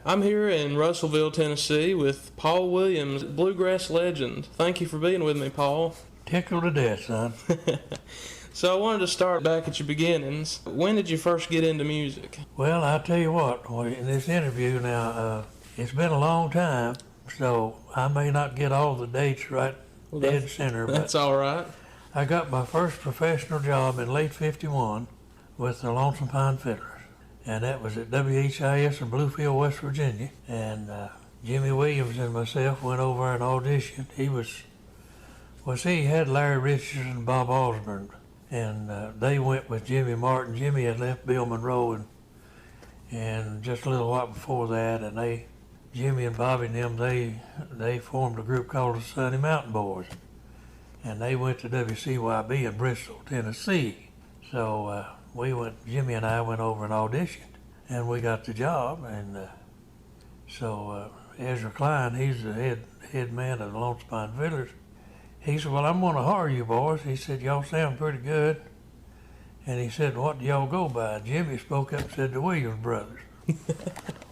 I'm here in Russellville, Tennessee with Paul Williams, bluegrass legend. Thank you for being with me, Paul. Tickled to death, son. So I wanted to start back at your beginnings. When did you first get into music? Well, I'll tell you what, in this interview now, it's been a long time, so I may not get all the dates right dead center. That's all right. I got my first professional job in late '51 with the Lonesome Pine Fiddlers, and that was at WHIS in Bluefield, West Virginia. And Jimmy Williams and myself went over and auditioned. He had Larry Richardson and Bob Osborne, and they went with Jimmy Martin. Jimmy had left Bill Monroe, and just a little while before that, and Jimmy and Bobby and them, they formed a group called the Sunny Mountain Boys, and they went to WCYB in Bristol, Tennessee. So Jimmy and I went over and auditioned, and we got the job. And so Ezra Klein, he's the head man of the Lonesome Pine Fiddlers. He said, well, I'm going to hire you boys. He said, y'all sound pretty good. And he said, what do y'all go by? Jimmy spoke up and said, the Williams Brothers.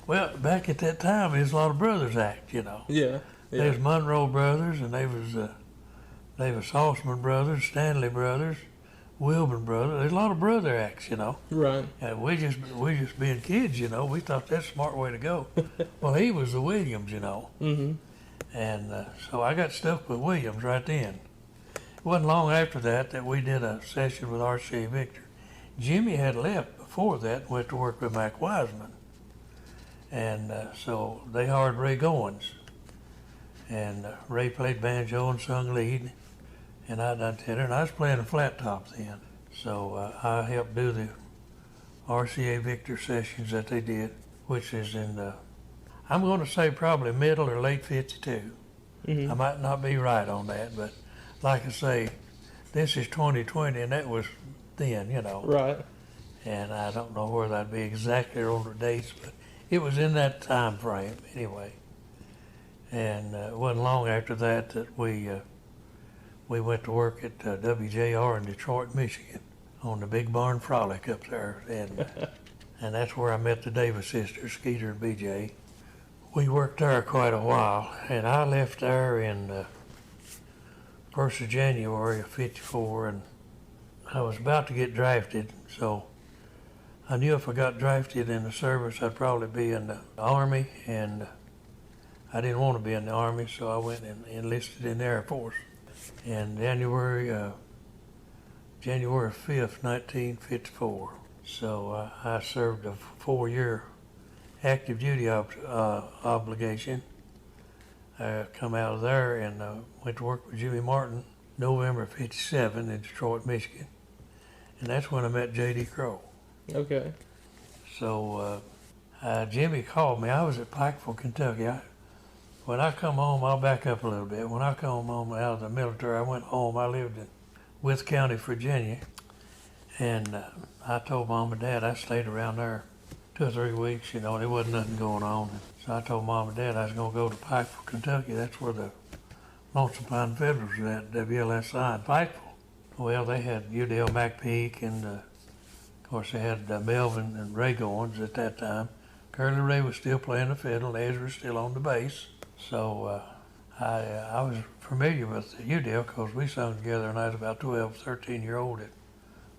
Well, back at that time, there was a lot of brothers act, you know. Yeah. There's Monroe Brothers, and they was Saltzman Brothers, Stanley Brothers, Wilburn Brothers. There's a lot of brother acts, you know. Right. And we just being kids, you know, we thought that's a smart way to go. Well, he was the Williams, you know. Mm-hmm. And so I got stuck with Williams right then. It wasn't long after that we did a session with R.C.A. Victor. Jimmy had left before that and went to work with Mac Wiseman. And so they hired Ray Goins. And Ray played banjo and sung lead, and I done tenor, and I was playing the flat top then. So I helped do the R.C.A. Victor sessions that they did, which is in I'm going to say probably middle or late '52. Mm-hmm. I might not be right on that, but like I say, this is 2020, and that was then, you know. Right. And I don't know where that'd be exactly on the dates, but it was in that time frame anyway. And it wasn't long after that we went to work at WJR in Detroit, Michigan, on the Big Barn Frolic up there, and that's where I met the Davis sisters, Skeeter and BJ. We worked there quite a while, and I left there in 1st of January of '54, and I was about to get drafted, so I knew if I got drafted in the service, I'd probably be in the Army, and I didn't want to be in the Army, so I went and enlisted in the Air Force. In January 5th, 1954. So I served a 4-year active duty obligation. I come out of there and went to work with Jimmy Martin November '57 in Detroit, Michigan. And that's when I met J.D. Crowe. Okay. So Jimmy called me. I was at Pikeville, Kentucky. When I come home, I'll back up a little bit. When I come home out of the military, I went home. I lived in Wythe County, Virginia. And I told Mom and Dad I stayed around there 2 or 3 weeks, you know, there wasn't nothing going on. So I told Mom and Dad I was going to go to Pikeville, Kentucky. That's where the Lonesome Pine Fiddlers were at, WLSI in Pikeville. Well, they had Udell McPeak, and of course they had Melvin and Ray Goins at that time. Curly Ray was still playing the fiddle, and Ezra was still on the bass. So I was familiar with Udell because we sung together when I was about 12, 13-year-old at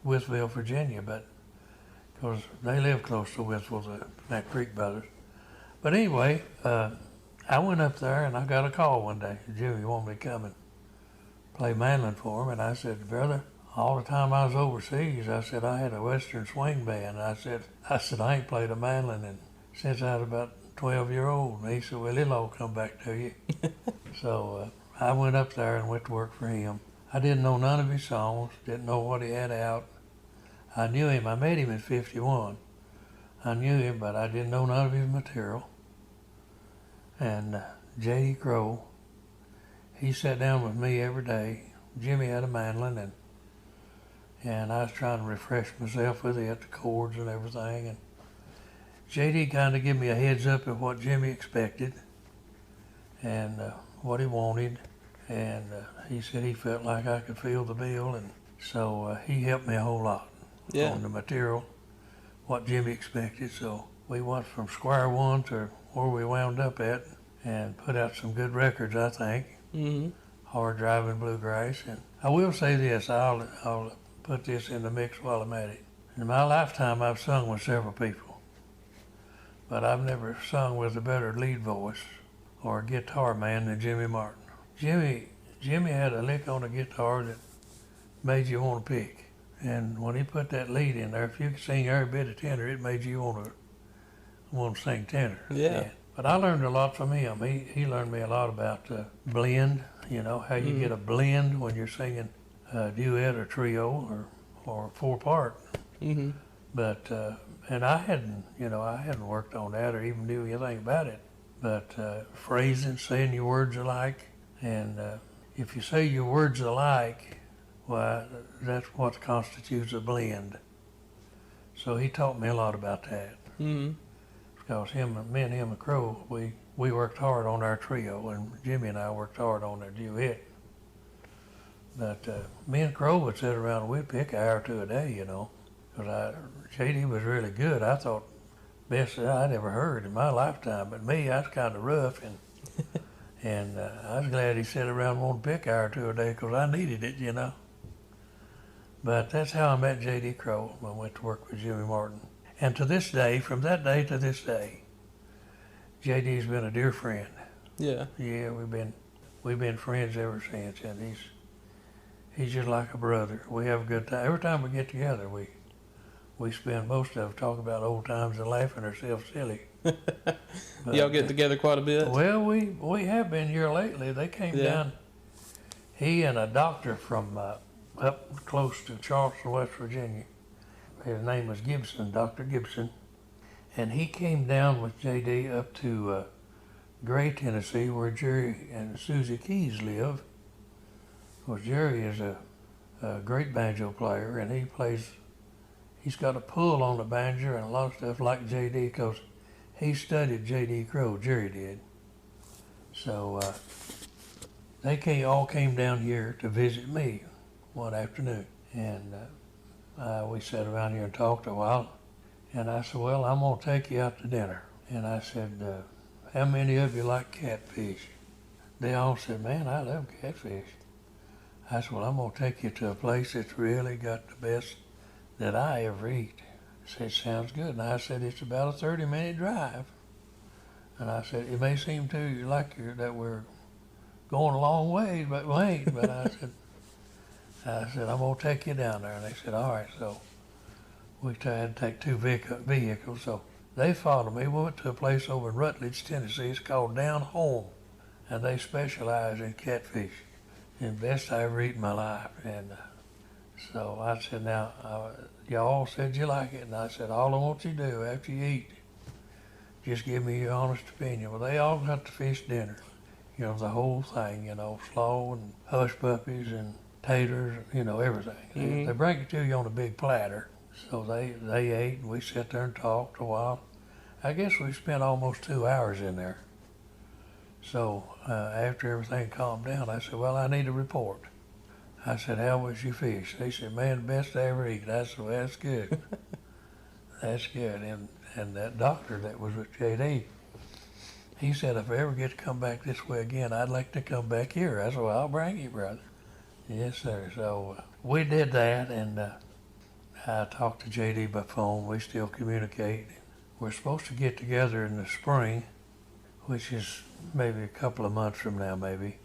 Wytheville, Virginia, but because they lived close to Wytheville, the Mac Creek brothers. But anyway, I went up there and I got a call one day. Jimmy wanted me to come and play mandolin for him, and I said, brother, all the time I was overseas, I said I had a Western swing band. I said I ain't played a mandolin since I was about 12-year-old. And he said, well, it'll all come back to you. So I went up there and went to work for him. I didn't know none of his songs, didn't know what he had out. I knew him. I met him in '51. I knew him, but I didn't know none of his material. And J.D. Crowe, he sat down with me every day. Jimmy had a mandolin, and I was trying to refresh myself with it, the chords and everything. And J.D. kind of gave me a heads up of what Jimmy expected and what he wanted. And he said he felt like I could feel the bill, and so he helped me a whole lot on the material, what Jimmy expected. So we went from square one to where we wound up at and put out some good records, I think. Mm-hmm. Hard driving bluegrass. And I will say this, I'll put this in the mix while I'm at it. In my lifetime, I've sung with several people, but I've never sung with a better lead voice or a guitar man than Jimmy Martin. Jimmy had a lick on the guitar that made you want to pick. And when he put that lead in there, if you could sing every bit of tenor, it made you want to sing tenor. Yeah. But I learned a lot from him. He learned me a lot about blend, how you get a blend when you're singing a duet or trio or four part. Mm-hmm. But and I hadn't worked on that or even knew anything about it. But phrasing, saying your words alike, and if you say your words alike, well, that's what constitutes a blend. So he taught me a lot about that. Mm-hmm. Because me and him and Crow, we worked hard on our trio, and Jimmy and I worked hard on our duet. But me and Crow would sit around and we'd pick an hour or two a day, because JD was really good. I thought best that I'd ever heard in my lifetime. But me, I was kind of rough, and I was glad he sat around and wanted to pick an hour or two a day because I needed it, But that's how I met JD Crow when I went to work with Jimmy Martin. And to this day, from that day to this day, JD's been a dear friend. Yeah. Yeah, we've been friends ever since, and he's just like a brother. We have a good time. Every time we get together, we spend most of it talking about old times and laughing ourselves silly. Y'all get together quite a bit? Well, we have been here lately. They came down, he and a doctor from up close to Charleston, West Virginia. His name was Gibson, Dr. Gibson. And he came down with JD up to Gray, Tennessee, where Jerry and Susie Keys live. Well, Jerry is a great banjo player, and he's got a pull on the banjo and a lot of stuff like JD, because he studied JD Crow, Jerry did. So they all came down here to visit me one afternoon. And we sat around here and talked a while, and I said, well, I'm going to take you out to dinner. And I said, how many of you like catfish? They all said, man, I love catfish. I said, well, I'm going to take you to a place that's really got the best that I ever eat. He said, sounds good. And I said, it's about a 30-minute drive. And I said, it may seem to you like that we're going a long way, but we ain't. But I said, I'm going to take you down there. And they said, all right. So we had to take two vehicles. So they followed me. We went to a place over in Rutledge, Tennessee. It's called Down Home. And they specialize in catfish. And best I ever eat in my life. And so I said, now, y'all said you like it. And I said, all I want you to do after you eat, just give me your honest opinion. Well, they all got to fish dinner. The whole thing, slaw and hush puppies and taters, everything. Mm-hmm. They bring it to you on a big platter. So they ate, and we sat there and talked a while. I guess we spent almost 2 hours in there. So after everything calmed down, I said, well, I need a report. I said, how was your fish? They said, man, the best I ever eat. I said, well, that's good. That's good. And that doctor that was with JD, he said, if I ever get to come back this way again, I'd like to come back here. I said, well, I'll bring you, brother. Yes, sir. So we did that, and I talked to JD by phone. We still communicate. We're supposed to get together in the spring, which is maybe a couple of months from now, maybe.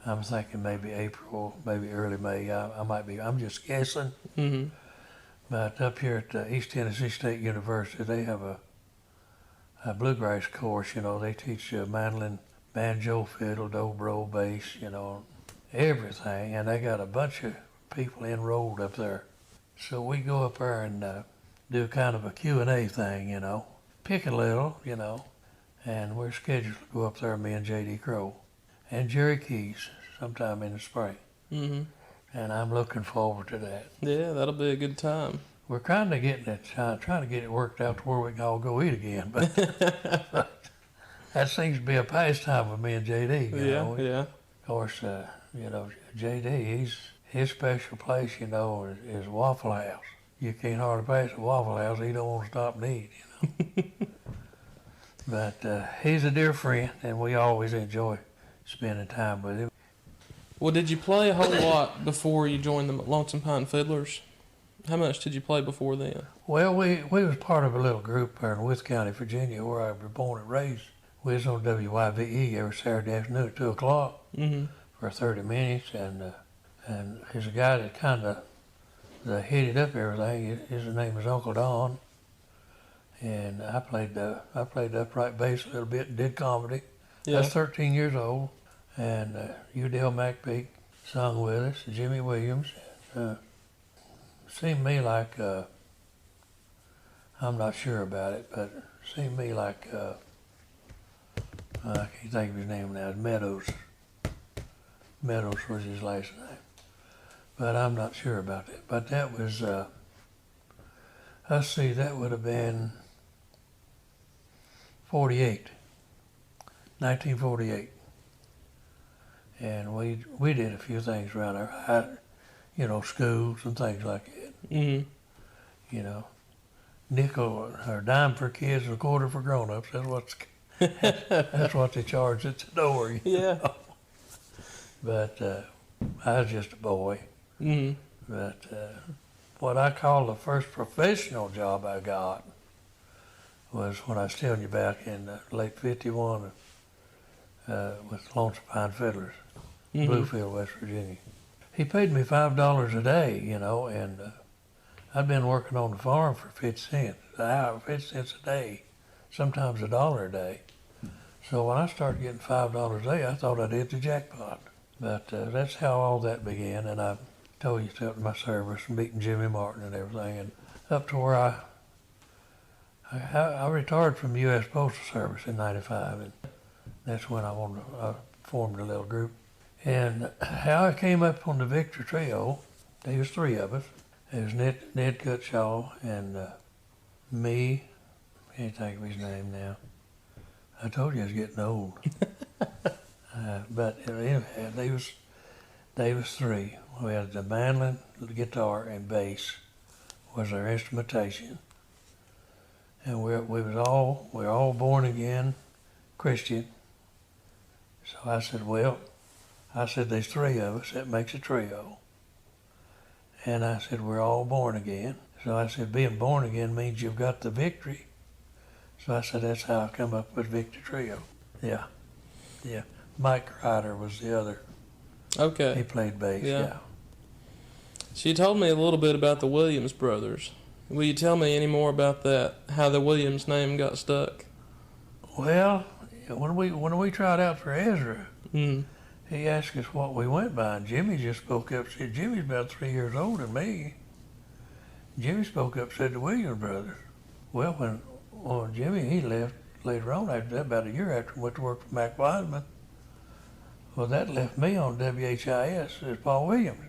I'm thinking maybe April, maybe early May. I'm just guessing. Mm-hmm. But up here at East Tennessee State University, they have a bluegrass course. They teach mandolin, banjo, fiddle, dobro, bass, everything. And they got a bunch of people enrolled up there. So we go up there and do kind of a Q&A thing, pick a little, and we're scheduled to go up there, me and JD Crow and Jerry Keys sometime in the spring. Mm-hmm. And I'm looking forward to that. Yeah, that'll be a good time. We're kind of getting it, trying to get it worked out to where we can all go eat again. But that seems to be a pastime with me and JD. Yeah. Of course, JD, his special place, is Waffle House. you can't hardly pass a Waffle House. He don't want to stop and eat, you know. But he's a dear friend, and we always enjoy spending time with him. Well, did you play a whole lot before you joined the Lonesome Pine Fiddlers? How much did you play before then? Well, we was part of a little group there in Wythe County, Virginia, where I was born and raised. We was on WYVE every Saturday afternoon at 2 o'clock for 30 minutes, and there's a guy that kind of headed up everything. His name is Uncle Don, and I played the upright bass a little bit and did comedy. Yeah. I was 13 years old, and Udell McPeak sung with us, Jimmy Williams. Seemed to me like, I'm not sure about it, but it seemed to me like, I can't think of his name now, Meadows. Meadows was his last name. But I'm not sure about that. But that was, let's see, that would have been 1948. And we did a few things around there, schools and things like that. You know, nickel or dime for kids and a quarter for grown-ups. That's what they charge at the door. Yeah. But I was just a boy. But what I call the first professional job I got was when I was telling you back in late '51 with Lonesome Pine Fiddlers, Bluefield, West Virginia. He paid me $5 a day, and I'd been working on the farm for 50 cents an hour, 50 cents a day, sometimes $1 a day. So when I started getting $5 a day, I thought I'd hit the jackpot. But that's how all that began, and I told you about my service and meeting Jimmy Martin and everything, and up to where I retired from the U.S. Postal Service in '95, and that's when I formed a little group. And how I came up on the Victor Trio, there was three of us. It was Ned Cutshaw and me. Can't think of his name now. I told you I was getting old. But anyway, they was three. We had the mandolin, the guitar, and bass was our instrumentation. And we were all born again Christian. So I said, there's three of us, that makes a trio. And I said, we're all born again. So I said, being born again means you've got the victory. So I said, that's how I come up with Victor Trio. Yeah. Mike Ryder was the other. Okay. He played bass, yeah. So you told me a little bit about the Williams brothers. Will you tell me any more about that, how the Williams name got stuck? Well, when we tried out for Ezra, he asked us what we went by, and Jimmy just spoke up and said, Jimmy's about 3 years older than me. Jimmy spoke up and said the Williams brothers. Well, when Jimmy, he left later on after that, about a year after, went to work for Mac Wiseman. Well, that left me on WHIS as Paul Williams.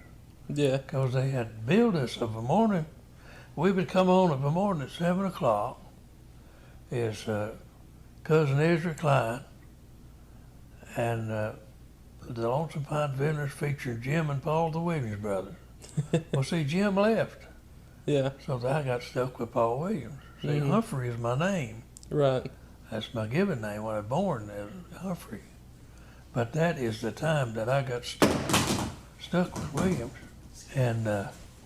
Yeah. Because they had billed us of a morning. We would come on of a morning at 7 o'clock. Is Cousin Ezra Klein and the Lonesome Pine Fiddlers featuring Jim and Paul, the Williams brothers. Well, see, Jim left. Yeah. So I got stuck with Paul Williams. See, Humphrey is my name. Right. That's my given name when I was born, as Humphrey. But that is the time that I got stuck with Williams. And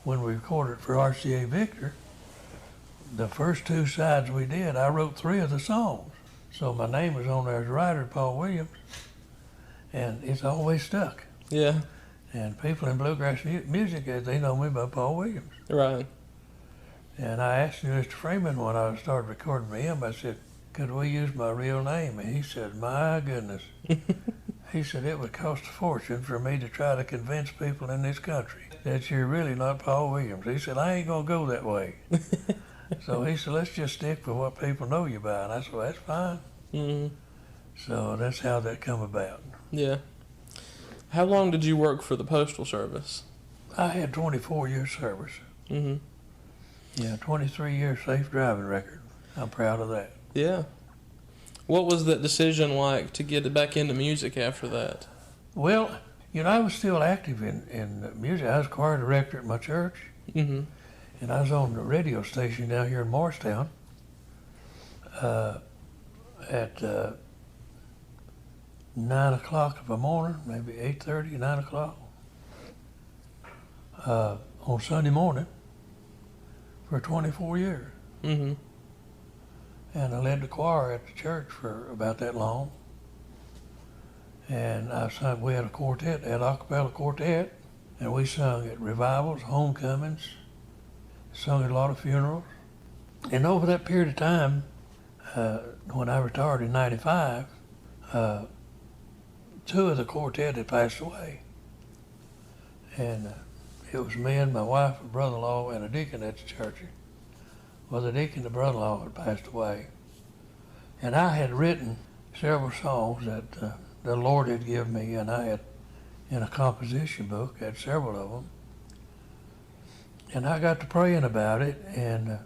when we recorded for RCA Victor, the first two sides we did, I wrote 3 of the songs. So my name was on there as writer, Paul Williams, and it's always stuck. Yeah. And people in bluegrass music, they know me by Paul Williams. Right. And I asked Mr. Freeman when I started recording for him, I said, could we use my real name? And he said, my goodness. He said, it would cost a fortune for me to try to convince people in this country that you're really not Paul Williams. He said, I ain't going to go that way. So he said, let's just stick with what people know you by. And I said, well, that's fine. So that's how that come about. Yeah. How long did you work for the Postal Service? I had 24 years service. Yeah, 23 years safe driving record. I'm proud of that. Yeah. What was that decision like to get back into music after that? Well, I was still active in music. I was choir director at my church. And And I was on the radio station down here in Morristown at 9 o'clock of the morning, maybe 8:30, 9 o'clock, on Sunday morning for 24 years. Mm-hmm. And I led the choir at the church for about that long. And we had a quartet, an a cappella quartet, and we sung at revivals, homecomings, sung at a lot of funerals. And over that period of time, when I retired in 95, two of the quartet had passed away. And it was me and my wife, and brother-in-law, and a deacon at the church. Well, the deacon, the brother-in-law, had passed away. And I had written several songs that the Lord had given me, and I had, in a composition book, had several of them. And I got to praying about it, and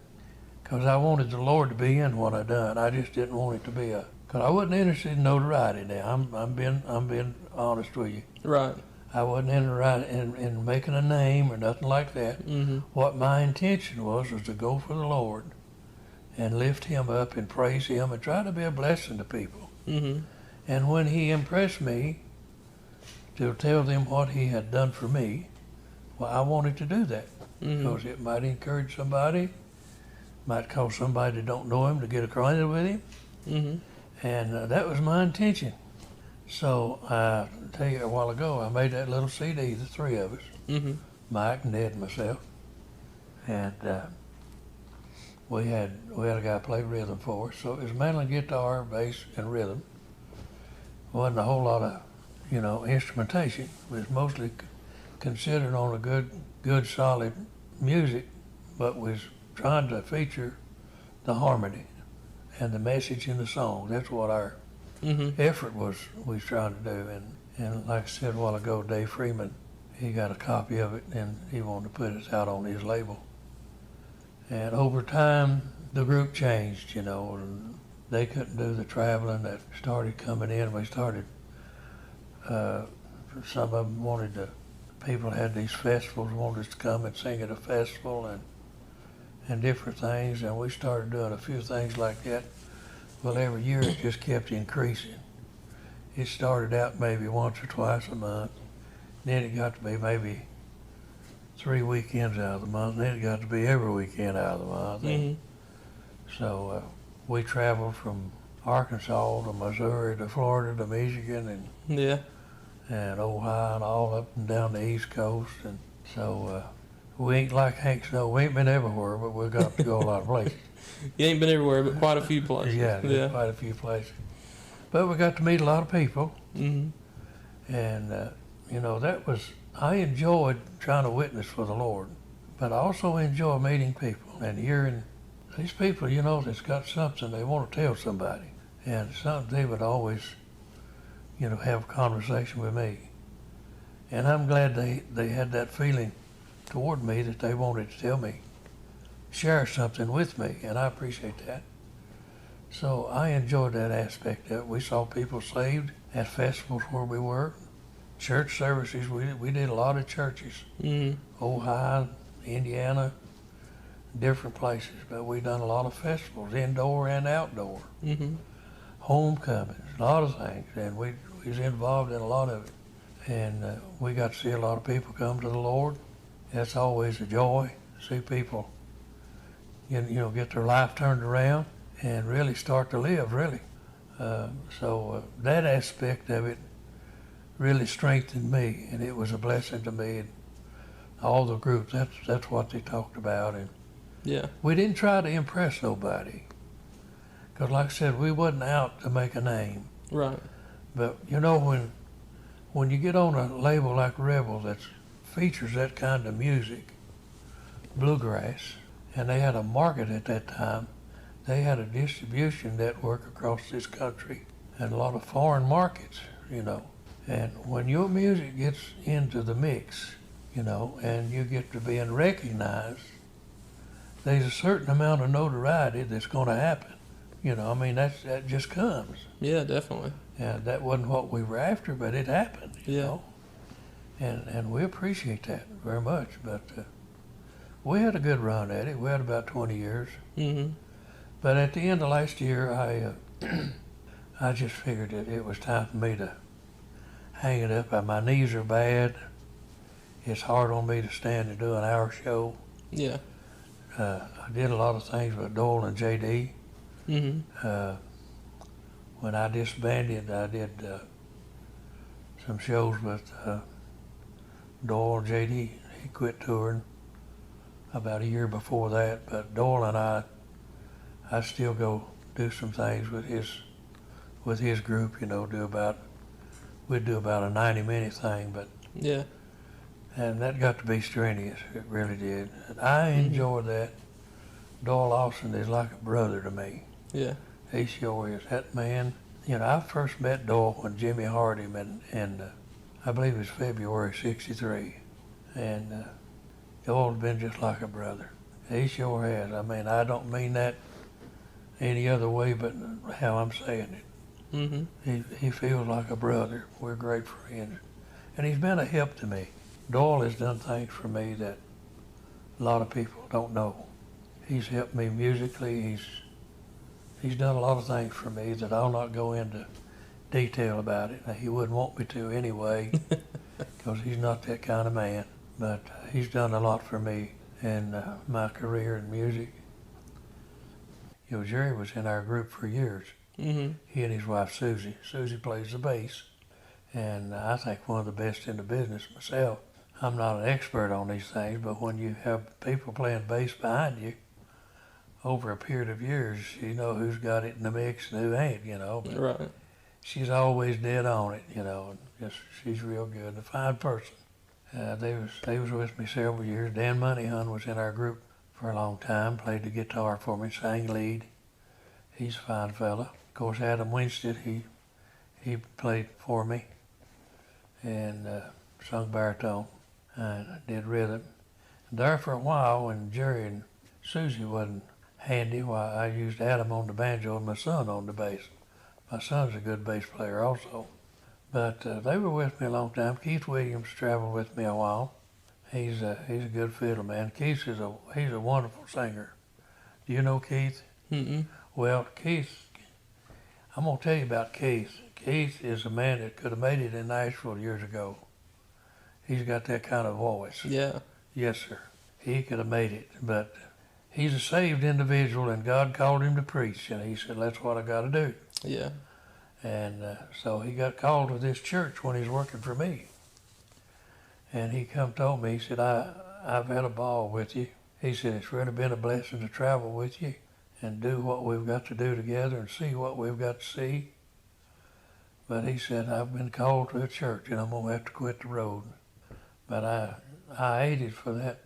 because I wanted the Lord to be in what I done. I just didn't want it to be because I wasn't interested in notoriety now. I'm being honest with you. Right. I wasn't interested in making a name or nothing like that. Mm-hmm. What my intention was to go for the Lord and lift Him up and praise Him and try to be a blessing to people. Mm-hmm. And when He impressed me to tell them what He had done for me, well, I wanted to do that because it might encourage somebody, might cause somebody that don't know Him to get acquainted with Him. Mm-hmm. And that was my intention. So I tell you, a while ago, I made that little CD, the three of us, Mm-hmm. Mike and Ned and myself, and we had a guy play rhythm for us. So it was mainly guitar, bass, and rhythm. Wasn't a whole lot of, instrumentation. It was mostly considered on a good, solid music, but was trying to feature the harmony and the message in the song. That's what our effort was trying to do. And like I said a while ago, Dave Freeman, he got a copy of it and he wanted to put it out on his label. And over time, the group changed, and they couldn't do the traveling that started coming in. We started, some of them people had these festivals, wanted us to come and sing at a festival and different things, and we started doing a few things like that. Well, every year it just kept increasing. It started out maybe once or twice a month. Then it got to be maybe 3 weekends out of the month. Then it got to be every weekend out of the month. Mm-hmm. So we traveled from Arkansas to Missouri to Florida to Michigan and Ohio and all up and down the East Coast. And so we ain't like Hank Snow. We ain't been everywhere, but we got to go a lot of places. You ain't been everywhere, but quite a few places. Yeah, quite a few places. But we got to meet a lot of people. Mm-hmm. And, I enjoyed trying to witness for the Lord. But I also enjoy meeting people and hearing these people, that's got something they want to tell somebody. And something they would always, have a conversation with me. And I'm glad they had that feeling toward me that they wanted to tell me, share something with me, and I appreciate that. So I enjoyed that aspect of it. We saw people saved at festivals where we were. Church services, we did a lot of churches. Mm-hmm. Ohio, Indiana, different places, but we done a lot of festivals, indoor and outdoor. Mm-hmm. Homecomings, a lot of things, and we was involved in a lot of it. And we got to see a lot of people come to the Lord. That's always a joy, see people get their life turned around and really start to live, really. So that aspect of it really strengthened me, and it was a blessing to me. And all the groups, that's what they talked about. And we didn't try to impress nobody, because like I said, we wasn't out to make a name. Right. But when you get on a label like Rebel that features that kind of music, bluegrass, and they had a market at that time, they had a distribution network across this country and a lot of foreign markets, And when your music gets into the mix, and you get to being recognized, there's a certain amount of notoriety that's going to happen. That just comes. Yeah, definitely. And that wasn't what we were after, but it happened, you know. And we appreciate that very much. But we had a good run at it. We had about 20 years. Mm-hmm. But at the end of last year, I just figured that it was time for me to hang it up. My knees are bad. It's hard on me to stand and do an hour show. Yeah. I did a lot of things with Doyle and JD. Mm-hmm. When I disbanded, I did some shows with Doyle and JD. He quit touring about a year before that, but Doyle and I still go do some things with his group. You know, we'd do about a 90-minute thing, but Yeah. and that got to be strenuous. It really did. And I enjoy that. Doyle Lawson is like a brother to me. Yeah. He sure is. That man, you know, I first met Doyle when Jimmy hired him in I believe it was February '63. And Doyle's been just like a brother. He sure has. I mean, I don't mean that any other way but how I'm saying it. Mm-hmm. He feels like a brother. We're great friends. And he's been a help to me. Doyle has done things for me that a lot of people don't know. He's helped me musically. He's done a lot of things for me that I'll not go into detail about it. Now, he wouldn't want me to anyway, because he's not that kind of man. But he's done a lot for me in my career in music. You know, Jerry was in our group for years. Mm-hmm. He and his wife Susie. Susie plays the bass, and I think one of the best in the business myself. I'm not an expert on these things, but when you have people playing bass behind you over a period of years, you know who's got it in the mix and who ain't, you know. But Right. she's always dead on it, you know, and just, she's real good, a fine person. They was with me several years. Dan Moneyhun was in our group for a long time, played the guitar for me, sang lead. He's a fine fella. Of course, Adam Winstead, he played for me and sung baritone and did rhythm. And there for a while, when Jerry and Susie wasn't handy, why I used Adam on the banjo and my son on the bass. My son's a good bass player also. But they were with me a long time. Keith Williams traveled with me a while. He's a good fiddle man. He's a wonderful singer. Do you know Keith? Mm-hmm. Well, Keith, I'm gonna tell you about Keith. Keith is a man that could have made it in Nashville years ago. He's got that kind of voice. Yeah. Yes, sir. He could have made it, but he's a saved individual, and God called him to preach, and he said, "That's what I got to do." Yeah. And so he got called to this church when he's working for me. And he come told me, he said, I've had a ball with you. He said, it's really been a blessing to travel with you and do what we've got to do together and see what we've got to see. But he said, I've been called to a church and I'm going to have to quit the road. But I hated for that.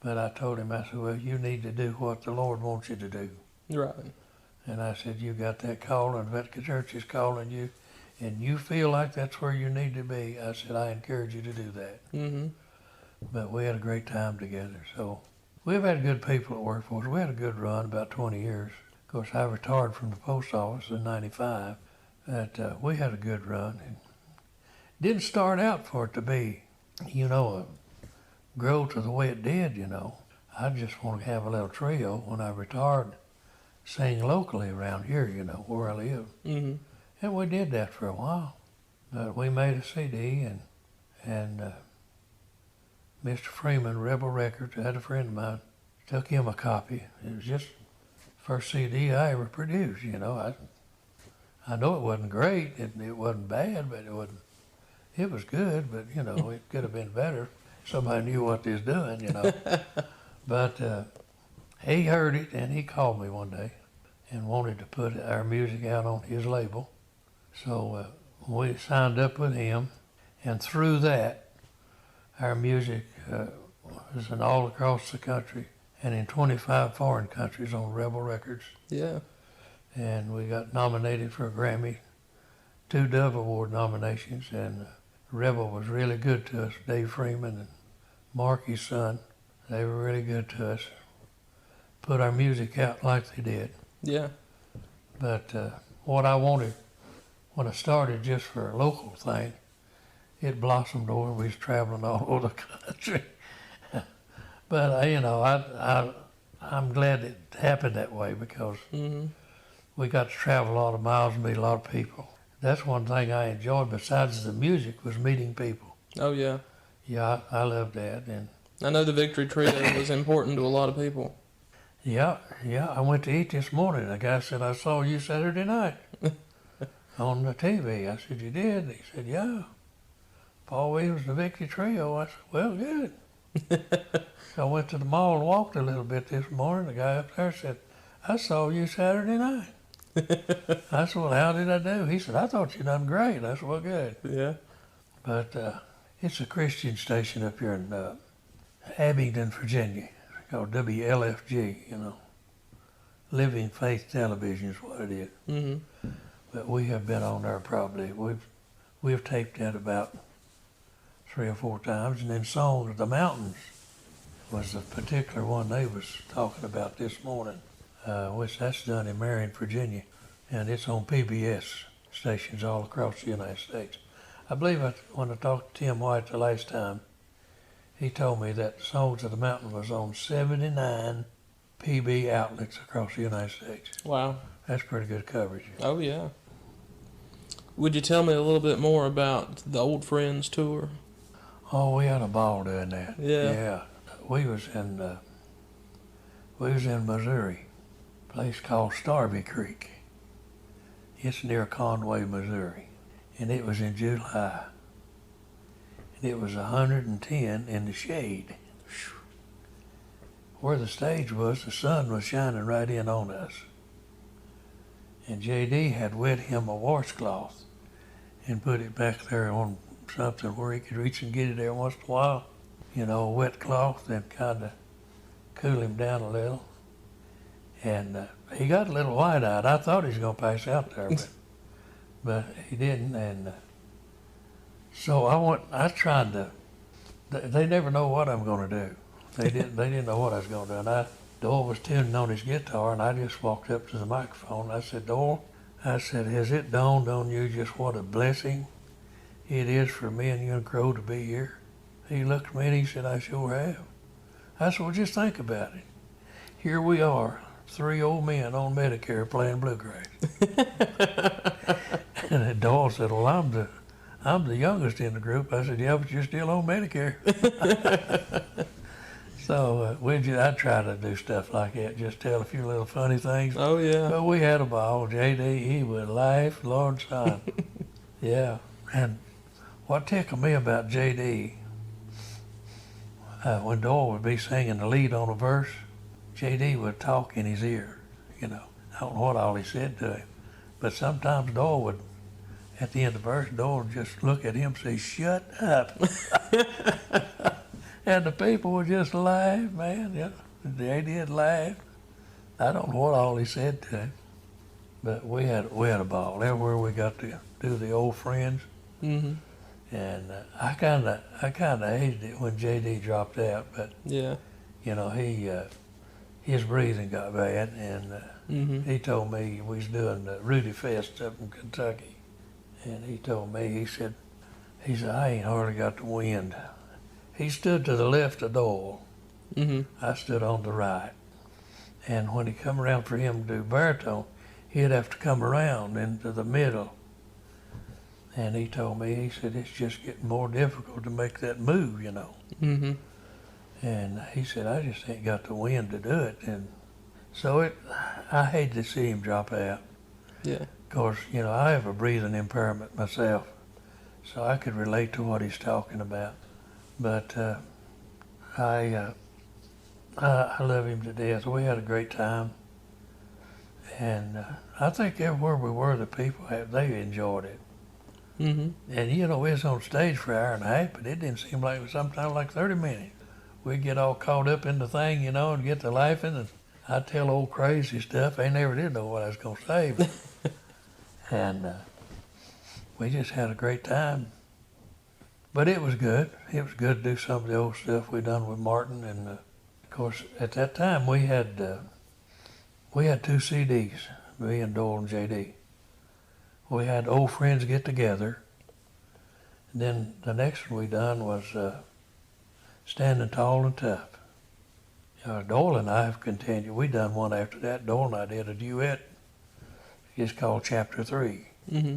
But I told him, I said, well, you need to do what the Lord wants you to do. Right. And I said, you got that call, and if that church is calling you, and you feel like that's where you need to be, I said, I encourage you to do that. Mm-hmm. But we had a great time together. So we've had good people that work for us. We had a good run, about 20 years. Of course, I retired from the post office in '95. But we had a good run. And didn't start out for it to be, grow to the way it did, I just want to have a little trio when I retired, sing locally around here, where I live. Mm-hmm. And we did that for a while. But we made a CD, and Mr. Freeman, Rebel Records, had a friend of mine, took him a copy. It was just the first CD I ever produced, I know it wasn't great, it wasn't bad, but it was good, but, it could have been better. Somebody knew what they was doing, But he heard it, and he called me one day and wanted to put our music out on his label. So we signed up with him, and through that, our music was in all across the country and in 25 foreign countries on Rebel Records. Yeah. And we got nominated for a Grammy, 2 Dove Award nominations, and Rebel was really good to us. Dave Freeman and Mark, his son, they were really good to us. Put our music out like they did. Yeah. But what I wanted, when I started just for a local thing, it blossomed over. We was traveling all over the country. But I'm glad it happened that way because we got to travel a lot of miles and meet a lot of people. That's one thing I enjoyed besides the music was meeting people. Oh yeah. Yeah, I love that. And I know the Victory Trio was important to a lot of people. yeah, I went to eat this morning. The guy said, I saw you Saturday night on the TV. I said, you did? He said, yeah. Paul Williams, the Victory Trio. I said, well, good. So I went to the mall and walked a little bit this morning. The guy up there said, I saw you Saturday night. I said, well, how did I do? He said, I thought you done great. I said, well, good. Yeah. But it's a Christian station up here in Abingdon, Virginia. It's called WLFG, Living Faith Television is what it is. Mm-hmm. But we have been on there probably. We've taped that about 3 or 4 times. And then Songs of the Mountains was the particular one they was talking about this morning, which that's done in Marion, Virginia. And it's on PBS stations all across the United States. I believe when I talked to Tim White the last time, he told me that Songs of the Mountain was on 79 PB outlets across the United States. Wow. That's pretty good coverage. Oh yeah. Would you tell me a little bit more about the Old Friends tour? Oh, we had a ball doing that. Yeah. Yeah. We was in Missouri, a place called Starby Creek. It's near Conway, Missouri, and it was in July. And it was 110 in the shade. Where the stage was, the sun was shining right in on us. And J.D. had wet him a washcloth and put it back there on something where he could reach and get it there once in a while. A wet cloth and kind of cool him down a little. And he got a little wide-eyed. I thought he was going to pass out there, but he didn't. And so I tried to, they never know what I'm going to do. They didn't know what I was going to do. And Doyle was tuning on his guitar, and I just walked up to the microphone. I said, Doyle, has it dawned on you just what a blessing it is for me and you and Crow to be here? He looked at me and he said, I sure have. I said, well, just think about it. Here we are, 3 old men on Medicare playing bluegrass. And then Doyle said, well, I'm the youngest in the group. I said, yeah, but you're still on Medicare. So I try to do stuff like that, just tell a few little funny things. Oh yeah. But we had a ball. J.D., he would laugh, Lord son. Yeah. And what tickled me about J.D., when Doyle would be singing the lead on a verse, J.D. would talk in his ear. I don't know what all he said to him. But sometimes Doyle would, at the end of the verse, Doyle would just look at him and say, shut up. And the people would just laugh, man. They did laugh. I don't know what all he said to him, but we had a ball. Everywhere we got to do the Old Friends. Mm-hmm. And I kind of hated it when J.D. dropped out, but yeah, his breathing got bad, and he told me we was doing the Rudy Fest up in Kentucky, and he told me he said I ain't hardly got the wind. He stood to the left of Doyle. Mm-hmm. I stood on the right, and when he come around for him to do baritone, he'd have to come around into the middle. And he told me, he said, it's just getting more difficult to make that move, Mm-hmm. And he said, I just ain't got the wind to do it. And so I hate to see him drop out. Yeah. Because, I have a breathing impairment myself, so I could relate to what he's talking about. But I love him to death. We had a great time. And I think everywhere we were, the people, they enjoyed it. Mm-hmm. And we was on stage for an hour and a half, but it didn't seem like it was sometimes like 30 minutes. We'd get all caught up in the thing, and get to laughing, and I'd tell old crazy stuff. They never did know what I was going to say. And we just had a great time. But it was good. It was good to do some of the old stuff we done with Martin. And, of course, at that time, we had 2 CDs, me and Doyle and J.D. We had Old Friends Get Together. And then the next one we done was Standing Tall and Tough. Doyle and I have continued. We done one after that. Doyle and I did a duet. It's called Chapter 3. Mm-hmm.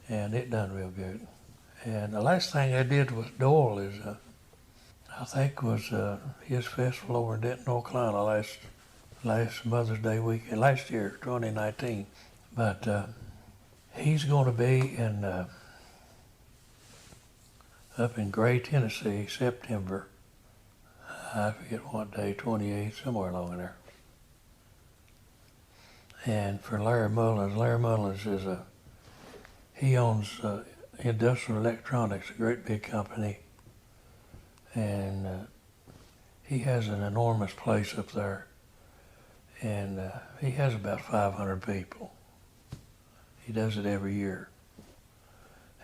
And it done real good. And the last thing I did with Doyle is, I think was his festival over in Denton, North Carolina last Mother's Day weekend, last year, 2019. But he's going to be in up in Gray, Tennessee, September. I forget what day, 28th, somewhere along there. And for Larry Mullins is he owns Industrial Electronics, a great big company, and he has an enormous place up there, and he has about 500 people. He does it every year.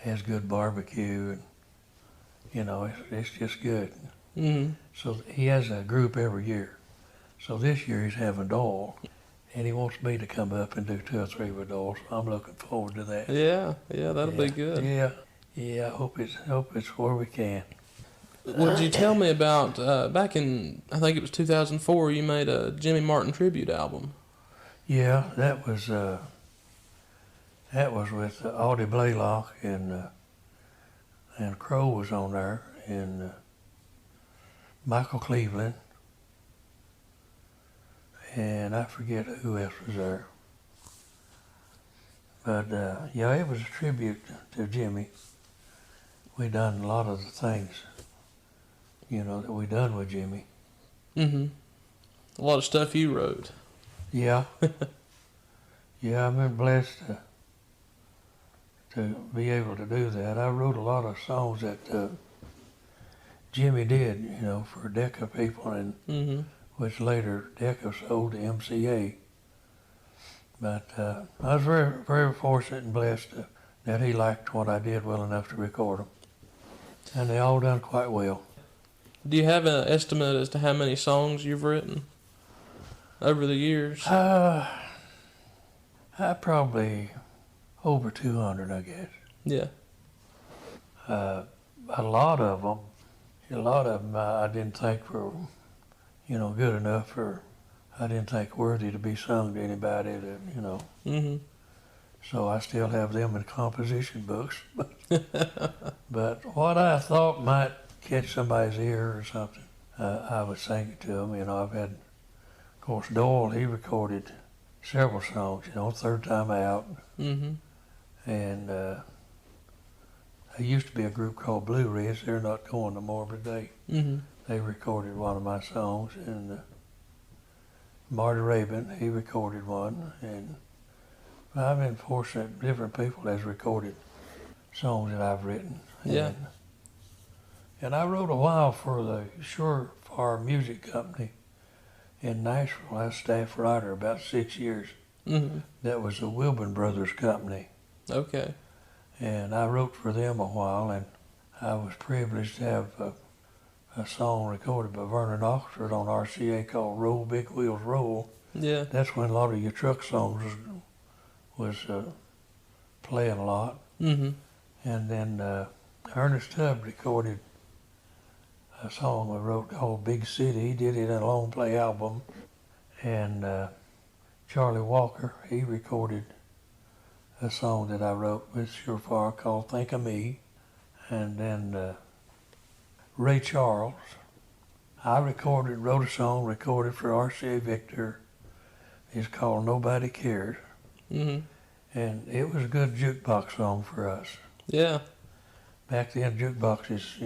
He has good barbecue, and it's just good. Mm-hmm. So he has a group every year. So this year he's having Doyle, and he wants me to come up and do 2 or 3 with Doyle. So I'm looking forward to that. Yeah, that'll be good. Yeah. I hope it's where we can. Would you tell me about back in, I think it was 2004, you made a Jimmy Martin tribute album? Yeah, that was with Audie Blaylock and Crow was on there, and Michael Cleveland, and I forget who else was there. But yeah, it was a tribute to Jimmy. We done a lot of the things, that we done with Jimmy. Mm-hmm. A lot of stuff you wrote. Yeah. Yeah, I've been blessed to be able to do that. I wrote a lot of songs that Jimmy did, for Decca people, and Mm-hmm. which later Decca sold to MCA. But I was very, very fortunate and blessed that he liked what I did well enough to record them. And they all done quite well. Do you have an estimate as to how many songs you've written over the years? I probably over 200, I guess. Yeah. A lot of them I didn't think were, good enough, or I didn't think worthy to be sung to anybody that, Mm-hmm. So I still have them in composition books. But what I thought might catch somebody's ear or something, I would sing it to them. I've had, of course, Doyle, he recorded several songs, Third Time Out. Mm-hmm. And there used to be a group called Bluegrass. They're not going no more, but they recorded one of my songs. And Marty Rabin, he recorded one. And I've been fortunate, different people has recorded songs that I've written. Yeah. And I wrote a while for the Surefire Music Company in Nashville. I was staff writer about 6 years. Mm-hmm. That was the Wilburn Brothers Company. Okay. And I wrote for them a while, and I was privileged to have a song recorded by Vernon Oxford on RCA called Roll Big Wheels Roll. Yeah. That's when a lot of your truck songs was playing a lot. Mm-hmm. And then Ernest Tubb recorded a song I wrote called Big City. He did it in a long play album. And Charlie Walker, he recorded a song that I wrote with Surefire called Think of Me. And then Ray Charles, I wrote a song recorded for RCA Victor. It's called Nobody Cares. Mm-hmm. And it was a good jukebox song for us. Yeah. Back then, jukeboxes,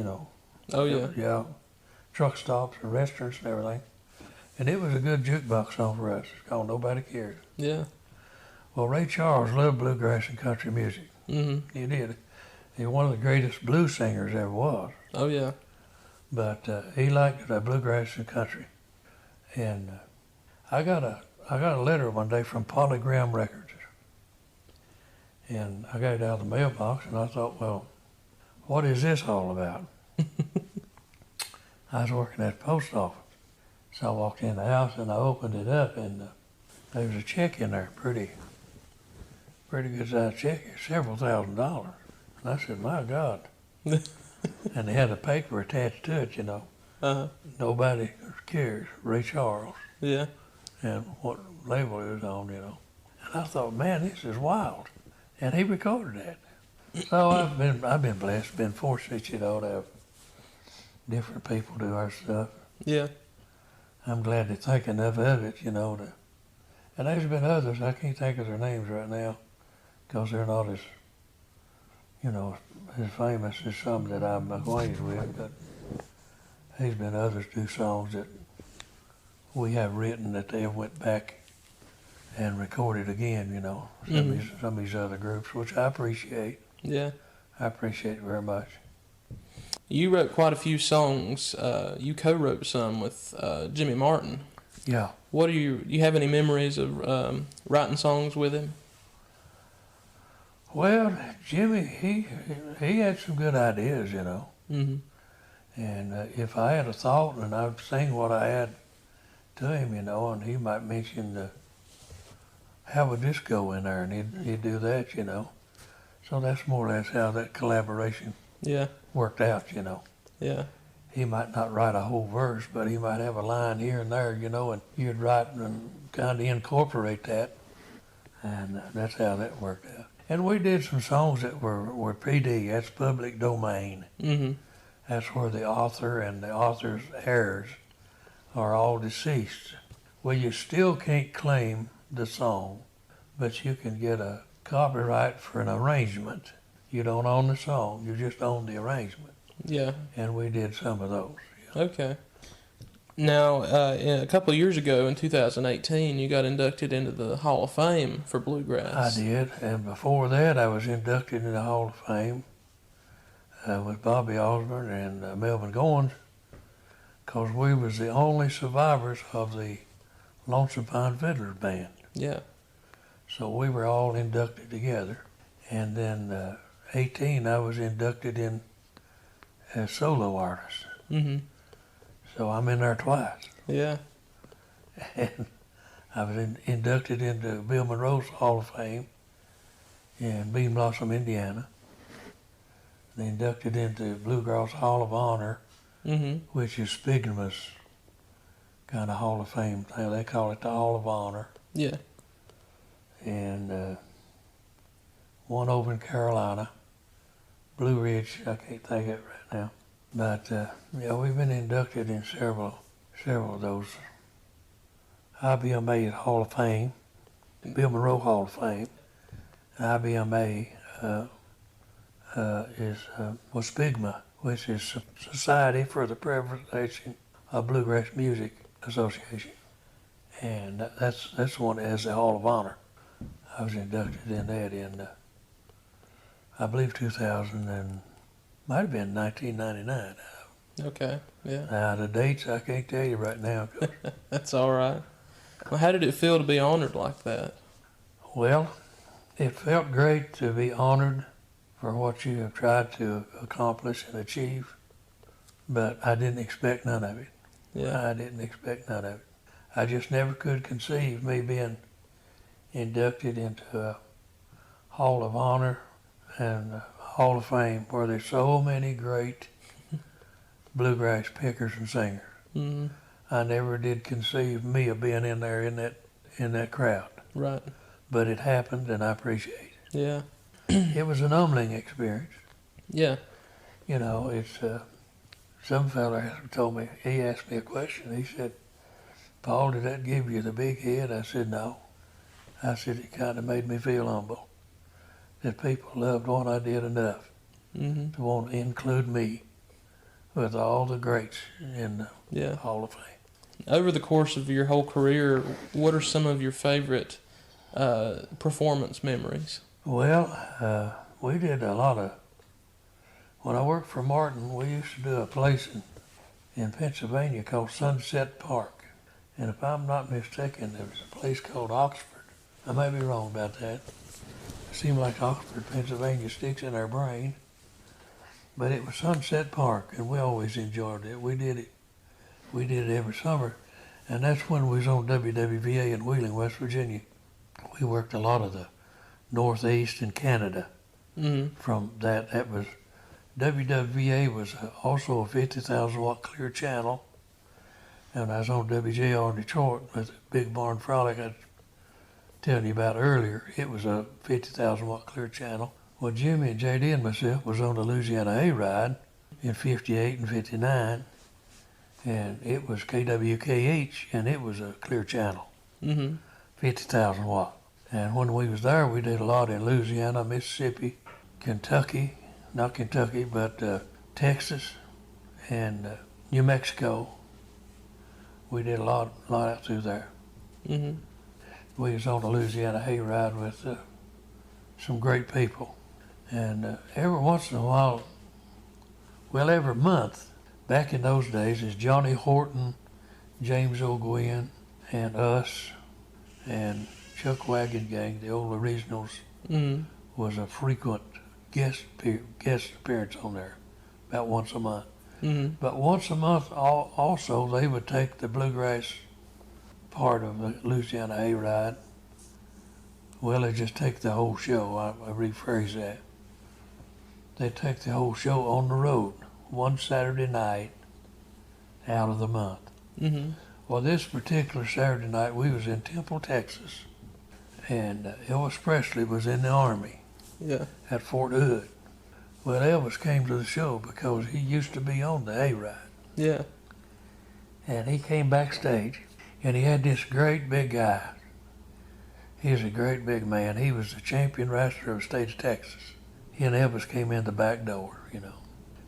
Oh, yeah. Yeah, truck stops and restaurants and everything. And it was a good jukebox song for us. It's called Nobody Cares. Yeah. Well, Ray Charles loved bluegrass and country music. Mm-hmm. He did. He was one of the greatest blues singers ever was. Oh, yeah. But he liked bluegrass and country. And I got a letter one day from Polygram Records. And I got it out of the mailbox, and I thought, well, what is this all about? I was working at the post office. So I walked in the house, and I opened it up, and there was a check in there, pretty good sized check, several $1,000s. And I said, my God. And they had a paper attached to it, Nobody cares. Ray Charles Yeah. and what label he was on, And I thought, man, this is wild. And he recorded that. So I've been blessed, been fortunate, to have different people do our stuff. Yeah. I'm glad to think enough of it, and there's been others, I can't think of their names right now, because they're not as famous as some that I'm acquainted with, but there's been others do songs that we have written that they went back and recorded again, some of these other groups, which I appreciate. Yeah. I appreciate it very much. You wrote quite a few songs. You co-wrote some with Jimmy Martin. Yeah. Do you have any memories of writing songs with him? Well, Jimmy, he had some good ideas, Mm-hmm. And if I had a thought and I'd sing what I had to him, and he might mention how would this go in there, and he'd do that, So that's more or less how that collaboration worked out, Yeah. He might not write a whole verse, but he might have a line here and there, and you'd write and kind of incorporate that, and that's how that worked out. And we did some songs that were PD, that's public domain. Mm-hmm. That's where the author and the author's heirs are all deceased. Well, you still can't claim the song, but you can get a copyright for an arrangement. You don't own the song, you just own the arrangement. Yeah. And we did some of those. Okay. Now, a couple of years ago, in 2018, you got inducted into the Hall of Fame for Bluegrass. I did, and before that I was inducted in the Hall of Fame with Bobby Osborne and Melvin Goins, because we was the only survivors of the Lonesome Pine Fiddlers band. Yeah. So we were all inducted together. And then 18, I was inducted in as solo artist. Mm-hmm. So I'm in there twice. Yeah. And I was inducted into Bill Monroe's Hall of Fame in Bean Blossom, Indiana. And inducted into Bluegrass Hall of Honor, Mm-hmm. which is Spigma's kind of Hall of Fame thing. They call it the Hall of Honor. Yeah. And one over in Carolina, Blue Ridge, I can't think of it right now. But we've been inducted in several of those. IBMA Hall of Fame, Bill Monroe Hall of Fame, and IBMA was SPIGMA, which is Society for the Preservation of Bluegrass Music Association, and that's the one that has the Hall of Honor. I was inducted in that in, I believe 2000 and might have been 1999. Okay. Yeah. Now the dates I can't tell you right now. That's all right. Well, how did it feel to be honored like that? Well, it felt great to be honored for what you have tried to accomplish and achieve, but I didn't expect none of it. Yeah. I didn't expect none of it. I just never could conceive me being inducted into a Hall of Honor and a Hall of Fame where there's so many great bluegrass pickers and singers. Mm-hmm. I never did conceive me of being in there in that crowd. Right. But it happened, and I appreciate it. Yeah. It was an humbling experience. Yeah. It's some fella told me, he asked me a question. He said, "Paul, did that give you the big head?" I said, "No." I said, "It kind of made me feel humble that people loved what I did enough Mm-hmm. to want to include me with all the greats in the Yeah. Hall of Fame." Over the course of your whole career, what are some of your favorite performance memories? Well, we did a lot of, when I worked for Martin, we used to do a place in Pennsylvania called Sunset Park. And if I'm not mistaken, there was a place called Oxford. I may be wrong about that. It seemed like Oxford, Pennsylvania sticks in our brain. But it was Sunset Park, and we always enjoyed it. We did it every summer. And that's when we was on WWVA in Wheeling, West Virginia. We worked a lot of the Northeast and Canada Mm-hmm. from that. That was WWVA was also a 50,000 watt clear channel. And I was on WJR in Detroit with the Big Barn Frolic I was telling you about earlier. It was a 50,000 watt clear channel. Well, Jimmy and JD and myself was on the Louisiana Hayride in 58 and 59. And it was KWKH, and it was a clear channel, 50,000 watt. And when we was there, we did a lot in Louisiana, Mississippi, Kentucky, not Kentucky, but Texas, and New Mexico. We did a lot out through there. We was on the Louisiana Hayride with some great people. And every once in a while, well, every month, back in those days, is Johnny Horton, James O'Gwen, and us, and Chuck Wagon Gang, the old originals, was a frequent guest appearance on there, about once a month. But once a month, also, they would take the bluegrass part of the Louisiana Hayride. Well, they just take the whole show. I rephrase that. They take the whole show on the road, one Saturday night out of the month. Well, this particular Saturday night, we was in Temple, Texas, and Elvis Presley was in the Army at Fort Hood. Well, Elvis came to the show because he used to be on the Hayride. And he came backstage, and he had this great big guy. He's a great big man. He was the champion wrestler of the state of Texas. He and Elvis came in the back door, you know.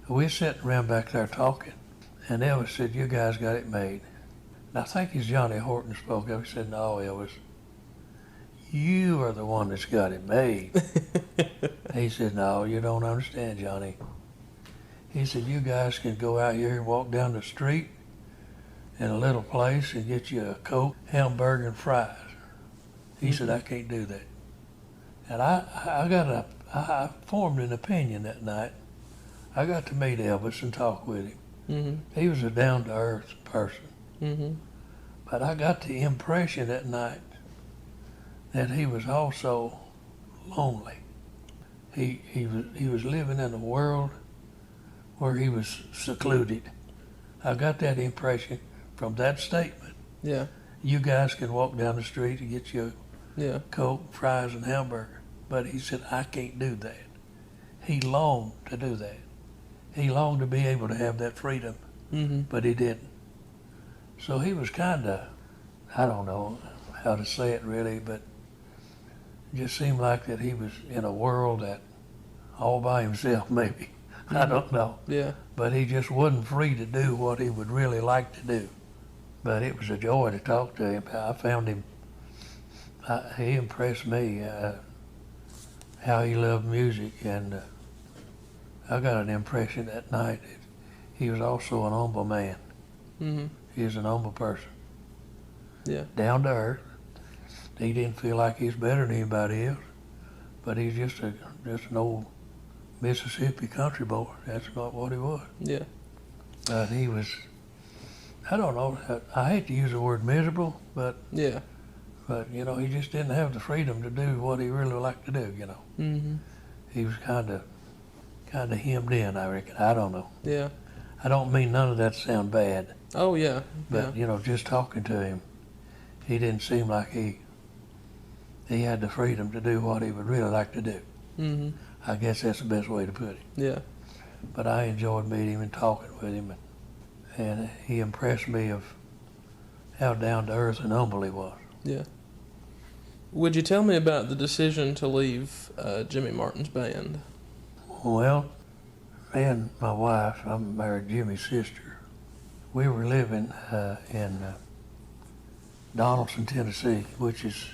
We sitting around back there talking, and Elvis said, "You guys got it made." And I think it's Johnny Horton spoke up. He said, "No, Elvis, you are the one that's got it made." He said, "No, you don't understand, Johnny." He said, "You guys can go out here and walk down the street in a little place and get you a Coke, hamburger, and fries." He said, "I can't do that." And I formed an opinion that night. I got to meet Elvis and talk with him. He was a down-to-earth person. But I got the impression that night that he was also lonely. He was living in a world where he was secluded. I got that impression from that statement. You guys can walk down the street and get you a Coke, fries, and hamburger. But he said, "I can't do that." He longed to do that. He longed to be able to have that freedom, but he didn't. So he was kind of, I don't know how to say it really, but it just seemed like that he was in a world that all by himself maybe. I don't know. But he just wasn't free to do what he would really like to do. But it was a joy to talk to him. I found him, he impressed me, how he loved music, and I got an impression that night that he was also an humble man. He was an humble person. Down to earth. He didn't feel like he's better than anybody else, but he's just an old Mississippi country boy. That's not what he was. But he was, I don't know, I hate to use the word miserable, but you know, he just didn't have the freedom to do what he really liked to do, you know. He was kind of hemmed in, I reckon. I don't know. I don't mean none of that to sound bad. But, you know, just talking to him, he didn't seem like he had the freedom to do what he would really like to do. I guess that's the best way to put it. But I enjoyed meeting him and talking with him, and he impressed me of how down to earth and humble he was. Would you tell me about the decision to leave Jimmy Martin's band? Well, me and my wife, I'm married Jimmy's sister, we were living in Donaldson, Tennessee, which is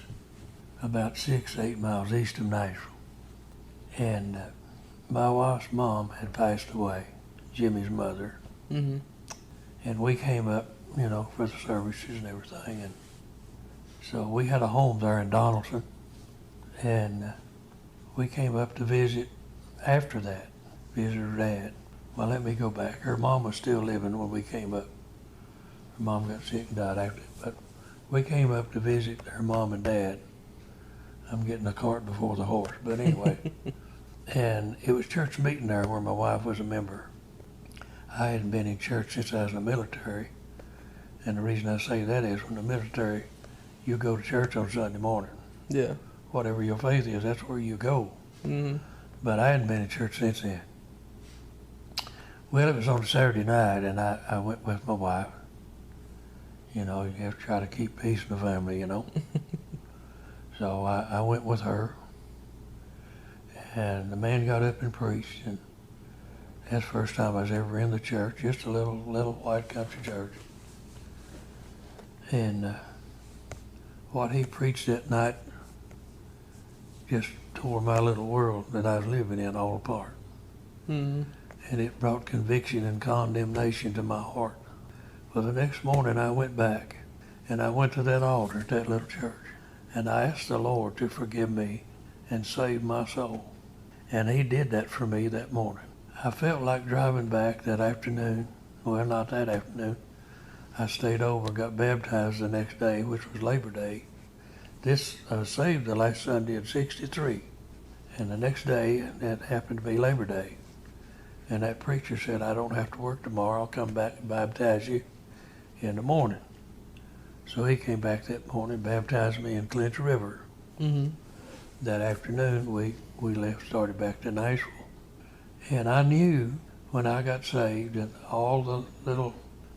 about 6-8 miles east of Nashville. And my wife's mom had passed away, Jimmy's mother. And we came up, you know, for the services and everything. And so we had a home there in Donaldson. And we came up to visit after that, visit her dad. Well, let me go back. Her mom was still living when we came up. Her mom got sick and died after that. But we came up to visit her mom and dad. I'm getting the cart before the horse, but anyway. And it was church meeting there where my wife was a member. I hadn't been in church since I was in the military. And the reason I say that is when the military, you go to church on Sunday morning. Yeah. Whatever your faith is, that's where you go. Mm-hmm. But I hadn't been in church since then. Well, it was on a Saturday night, and I went with my wife. You know, you have to try to keep peace in the family, you know. So I went with her. And the man got up and preached, and that's the first time I was ever in the church, just a little white country church. And what he preached that night just tore my little world that I was living in all apart. Mm-hmm. And it brought conviction and condemnation to my heart. Well, the next morning I went back, and I went to that altar at that little church, and I asked the Lord to forgive me and save my soul. And he did that for me that morning. I felt like driving back that afternoon. Well, not that afternoon. I stayed over, got baptized the next day, which was Labor Day. This I was saved the last Sunday in '63. And the next day, that happened to be Labor Day. And that preacher said, I don't have to work tomorrow. I'll come back and baptize you in the morning. So he came back that morning, baptized me in Clinch River. Mm-hmm. That afternoon, we left, started back to Nashville. And I knew when I got saved that all the little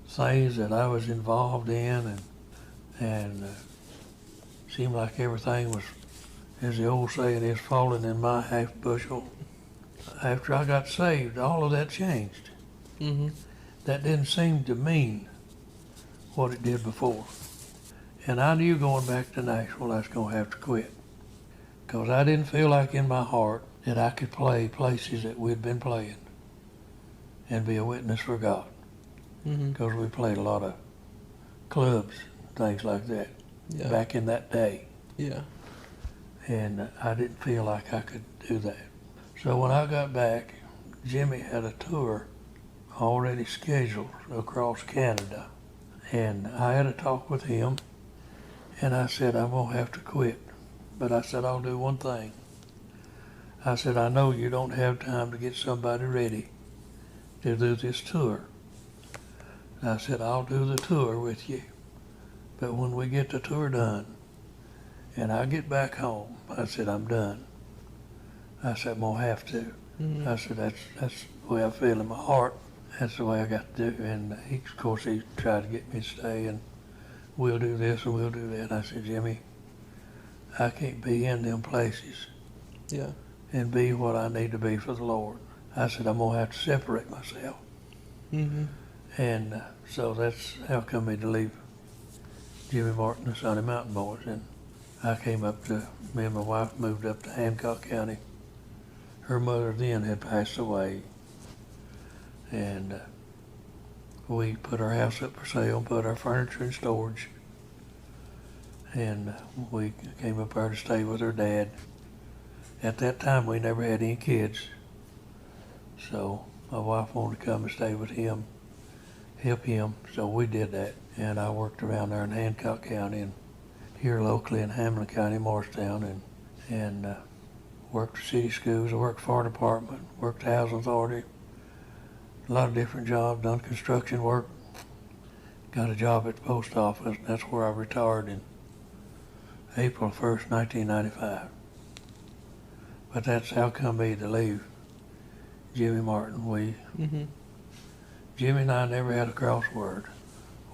things that I was involved in and seemed like everything was, as the old saying is, falling in my half bushel. After I got saved, all of that changed. Mm-hmm. That didn't seem to mean what it did before. And I knew going back to Nashville I was going to have to quit. Because I didn't feel like in my heart that I could play places that we'd been playing and be a witness for God. Mm-hmm. Because we played a lot of clubs, things like that, back in that day. Yeah. And I didn't feel like I could do that. So when I got back, Jimmy had a tour already scheduled across Canada. And I had a talk with him, and I said, I'm going to have to quit. But I said, I'll do one thing. I said, I know you don't have time to get somebody ready to do this tour. I said, I'll do the tour with you. But when we get the tour done, and I get back home, I said, I'm done. I said, I'm going to have to. Mm-hmm. I said, that's the way I feel in my heart. That's the way I got to do. And he, of course, he tried to get me to stay, and we'll do this and we'll do that. And I said, Jimmy, I can't be in them places and be what I need to be for the Lord. I said, I'm going to have to separate myself. Mm-hmm. And so that's how come me to leave Jimmy Martin, the Sonny Mountain Boys. And I came up to, me and my wife moved up to Hancock County. Her mother then had passed away. And we put our house up for sale, put our furniture in storage. And we came up there to stay with her dad. At that time, we never had any kids. So my wife wanted to come and stay with him, help him. So we did that. And I worked around there in Hancock County and here locally in Hamlin County, Morristown, and worked for city schools. I worked fire department, worked housing authority, a lot of different jobs, done construction work. Got a job at the post office, and that's where I retired in April 1st, 1995. But that's how come me to leave Jimmy Martin. Mm-hmm. Jimmy and I never had a crossword.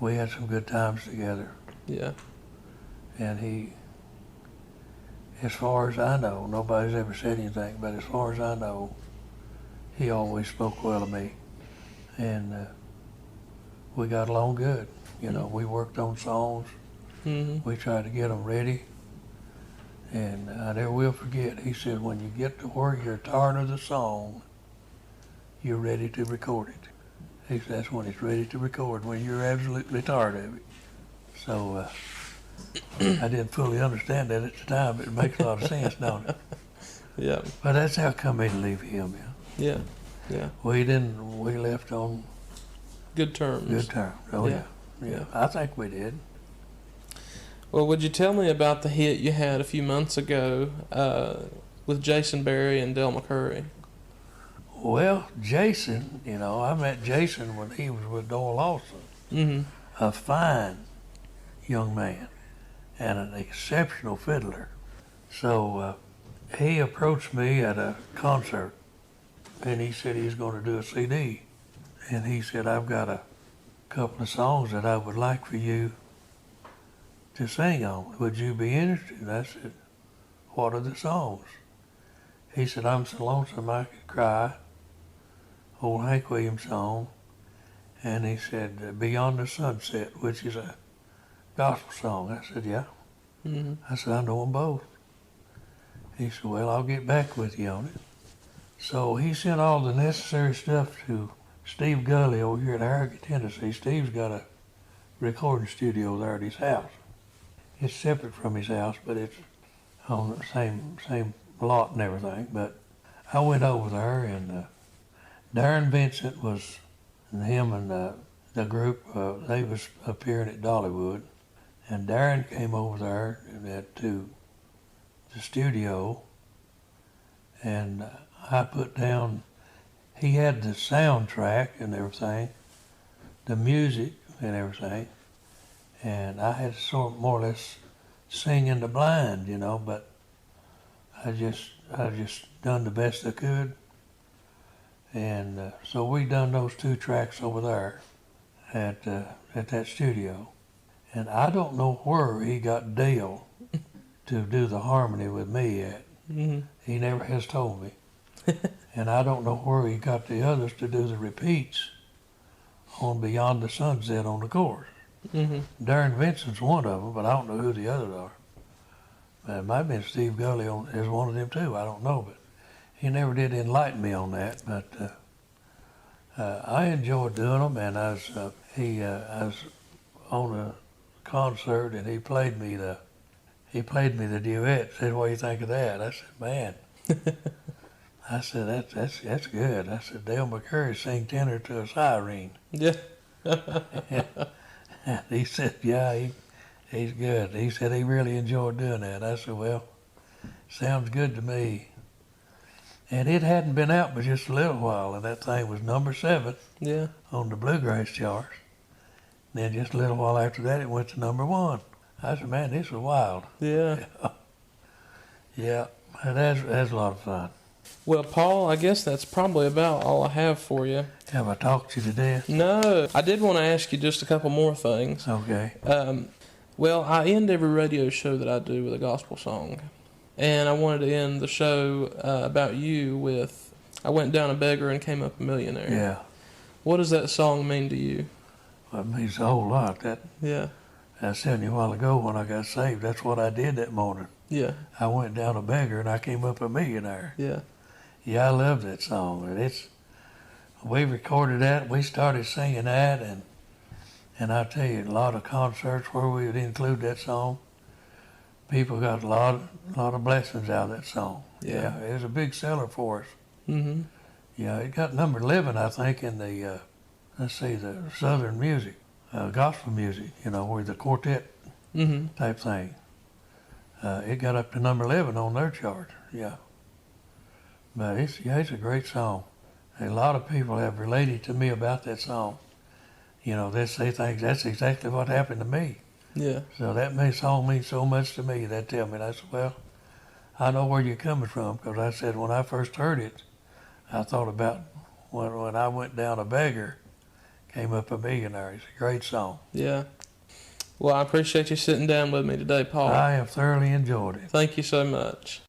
We had some good times together. Yeah. And he, as far as I know, nobody's ever said anything, but as far as I know, he always spoke well of me. And we got along good. You know, we worked on songs. Mm-hmm. We tried to get them ready. And I never will forget, he said, when you get to where you're tired of the song, you're ready to record it. He said, that's when it's ready to record, when you're absolutely tired of it. So I didn't fully understand that at the time, but it makes a lot of sense, don't it? Yeah. But that's how come me to leave him, yeah. Yeah. Yeah. We left on Good terms. good terms. Oh, yeah. Yeah. I think we did. Well, would you tell me about the hit you had a few months ago with Jason Berry and Del McCurry? Well, Jason, I met Jason when he was with Doyle Lawson, Mm-hmm. a fine young man and an exceptional fiddler. So he approached me at a concert, and he said he was going to do a CD. And he said, I've got a couple of songs that I would like for you to sing on. Would you be interested? And I said, what are the songs? He said, I'm so lonesome I could cry, old Hank Williams song. And he said, Beyond the Sunset, which is a gospel song. I said, yeah. Mm-hmm. I said, I know them both. He said, well, I'll get back with you on it. So he sent all the necessary stuff to Steve Gully over here at Harrogate, Tennessee. Steve's got a recording studio there at his house. It's separate from his house, but it's on the same lot and everything. But I went over there, and Darren Vincent was, and him and the group, they was appearing at Dollywood. And Darren came over there to the studio, and I put down, he had the soundtrack and everything, the music and everything, and I had to sort of more or less sing in the blind, but I just done the best I could. And so we done those 2 tracks over there at that studio. And I don't know where he got Dale to do the harmony with me at. Mm-hmm. He never has told me. And I don't know where he got the others to do the repeats on Beyond the Sunset on the chorus. Mm-hmm. Darren Vincent's one of them, but I don't know who the others are. It might have been Steve Gully as one of them too. I don't know, but he never did enlighten me on that. But I enjoyed doing them, and I was on a concert, and he played me the duet. Said, "What do you think of that?" I said, "Man." I said, that's good. I said, Dale McCurry sing tenor to a siren. Yeah. And he said, yeah, he's good. He said he really enjoyed doing that. I said, well, sounds good to me. And it hadn't been out but just a little while, and that thing was number 7 Yeah. on the Bluegrass charts. And then just a little while after that, it went to number 1. I said, man, this is wild. Yeah. Yeah, that's a lot of fun. Well, Paul, I guess that's probably about all I have for you. Have I talked you to death? No, I did want to ask you just a couple more things. Okay. Well, I end every radio show that I do with a gospel song. And I wanted to end the show about you with, I went down a beggar and came up a millionaire. Yeah. What does that song mean to you? Well, it means a whole lot. Yeah. I was telling you a while ago when I got saved, that's what I did that morning. Yeah. I went down a beggar and I came up a millionaire. Yeah. Yeah, I love that song. And we recorded that, we started singing that, and I tell you, a lot of concerts where we would include that song, people got a lot of blessings out of that song. Yeah. It was a big seller for us. Mm-hmm. Yeah, it got number 11, I think, in the, the Southern music, gospel music, where the quartet Mm-hmm. type thing. It got up to number 11 on their chart, yeah. But it's a great song. A lot of people have related to me about that song. They say things, that's exactly what happened to me. Yeah. So that song means so much to me. They tell me, and I said, well, I know where you're coming from, because I said when I first heard it, I thought about when I went down a beggar, came up a millionaire. It's a great song. Yeah. Well, I appreciate you sitting down with me today, Paul. I have thoroughly enjoyed it. Thank you so much.